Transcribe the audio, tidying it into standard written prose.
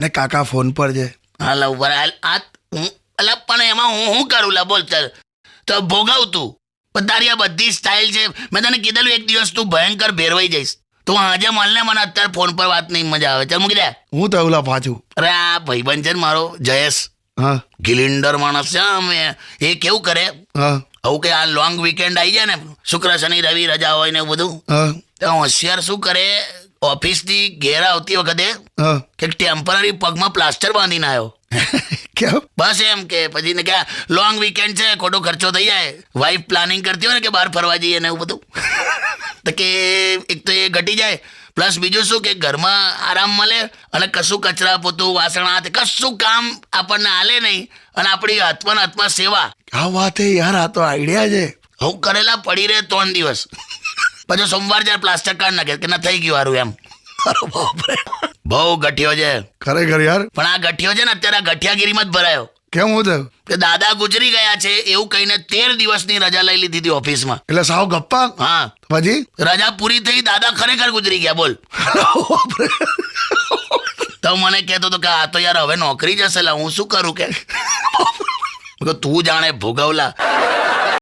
ને કાકા ફોન પર છે. હાલ ઉપર હાલ આ હું અલા પણ એમાં હું કરું લા બોલ ચાલ તો ભોગવ તું પણ તારી આ બધી સ્ટાઇલ છે. મેં તને કીધેલું એક દિવસ તું ભયંકર ભેરવાઈ જઈશ. તું આજે મળને મને અત્યારે ફોન પર વાત નહીં મજા આવે. ચાલ મૂકી દે. હું તો ઓલા પાછું. અરે આ ભાઈબંધ છે ને મારો જયેશ હા ગિલિન્ડર માણસ છે અમે એ કેવું કરે હા આવું કે આ લોંગ વીકેન્ડ આવી જાય ને શુક્ર શનિ રવિ રજા હોય ને એવું બધું હા તો હોશિયાર શું કરે ઓફિસથી ઘેર આવતી વખતે હા કે ટેમ્પરરી પગમાં પ્લાસ્ટર બાંધીને આવ્યો. કેમ? બસ એમ કે પછી ને કે લોંગ વીકેન્ડ છે ખોટો ખર્ચો થઈ જાય. વાઈફ પ્લાનિંગ કરતી હોય ને કે બહાર ફરવા જઈએ ને એવું બધું તો કે એક તો એ ઘટી જાય પ્લસ બીજું શું કે ઘરમાં આરામ મળે અને કશું કચરા પોતું વાસણ હાથ કશું કામ આપણને હાલે નહીં અને આપણી હાથમાં સેવા. આ વાત હે યાર, આ તો આઈડિયા છે. હું કરેલા પડી રહે 3 દિવસ પછી સોમવાર જ્યારે પ્લાસ્ટર કાઢ નાખે કે ના થઈ ગયું સારું એમ. બહુ ગઠિયો છે ખરેખર યાર. પણ આ ગઠિયો છે ને અત્યારે આ ગઠિયાગીરીમાં જ ભરાયો. કેમ હું થયું? કે દાદા ગુજરી ગયા છે એવું કહીને 13 દિવસની રજા લઈ લીધી હતી ઓફિસમાં. એટલે સાવ ગપ્પા. હા પછી રજા પૂરી થઈ દાદા ખરેખર ગુજરી ગયા બોલ. તો મને કહેતો હતો કે આ તો યાર હવે નોકરી જશે લા હું શું કરું કે તું જાણે ભોગવલા.